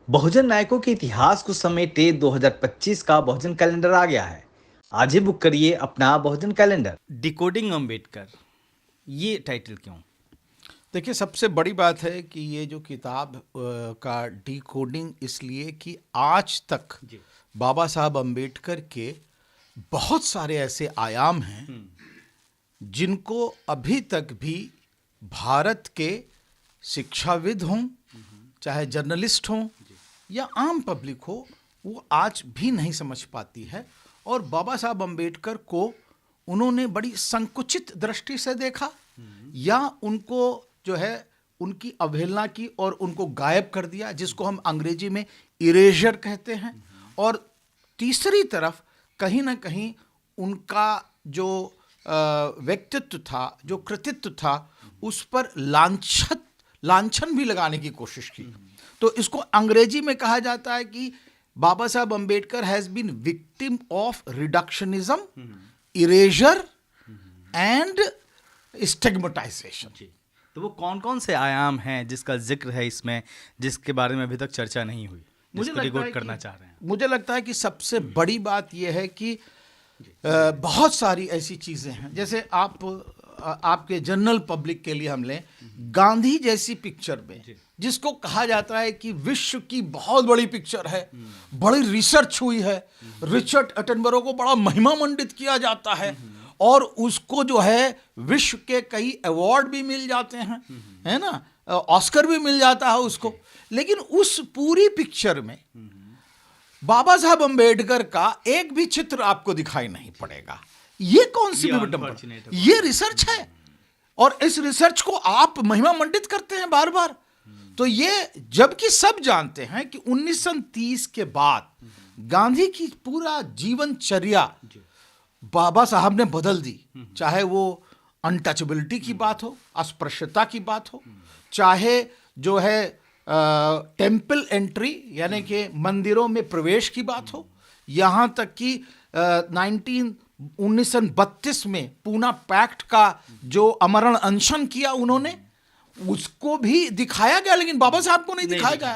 बहुजन नायकों के इतिहास को समेटे 2025 का बहुजन कैलेंडर आ गया है। आज ही बुक करिए अपना बहुजन कैलेंडर। डिकोडिंग अंबेडकर, ये टाइटल क्यों? देखिए, सबसे बड़ी बात है कि ये जो किताब का डिकोडिंग इसलिए कि आज तक बाबा साहब अंबेडकर के बहुत सारे ऐसे आयाम हैं जिनको अभी तक भी भारत के शिक्षाविद हों, चाहे जर्नलिस्ट हों या आम पब्लिक हो, वो आज भी नहीं समझ पाती है। और बाबा साहब अंबेडकर को उन्होंने बड़ी संकुचित दृष्टि से देखा या उनको जो है उनकी अवहेलना की और उनको गायब कर दिया, जिसको हम अंग्रेजी में इरेजर कहते हैं। और तीसरी तरफ कहीं ना कहीं उनका जो व्यक्तित्व था, जो कृतित्व था, उस पर लांछन भी लगाने की कोशिश की। तो इसको अंग्रेजी में कहा जाता है कि Baba Saheb Ambedkar has been victim of reductionism, erasure and stigmatisation. तो वो कौन कौन से आयाम हैं जिसका जिक्र है इसमें, जिसके बारे में अभी तक चर्चा नहीं हुई, जिसको रिकॉर्ड करना चाह रहे हैं? मुझे लगता है कि सबसे बड़ी बात यह है कि बहुत सारी ऐसी चीज़ें हैं, जैसे आपके जनरल पब्लिक के लिए हम लें गांधी जैसी पिक्चर में, जिसको कहा जाता है कि विश्व की बहुत बड़ी पिक्चर है, बड़ी रिसर्च हुई है, रिचर्ड एटनबरो को बड़ा महिमा मंडित किया जाता है और उसको जो है विश्व के कई अवार्ड भी मिल जाते हैं, है ना, ऑस्कर भी मिल जाता है उसको। लेकिन उस पूरी पिक्चर में बाबा साहब अंबेडकर का एक भी चित्र आपको दिखाई नहीं पड़ेगा। ये कौन सी विडंबना, ये रिसर्च है और इस रिसर्च को आप महिमा मंडित करते हैं बार बार। तो ये जबकि सब जानते हैं कि 1930 के बाद गांधी की पूरा जीवनचर्या बाबा साहब ने बदल दी, चाहे वो अनटचेबिलिटी की बात हो, अस्पृश्यता की बात हो, चाहे जो है टेम्पल एंट्री यानी कि मंदिरों में प्रवेश की बात हो, यहाँ तक कि 1932 में पूना पैक्ट का जो अमरण अनशन किया उन्होंने, उसको भी दिखाया गया, लेकिन बाबा साहब को नहीं दिखाया गया।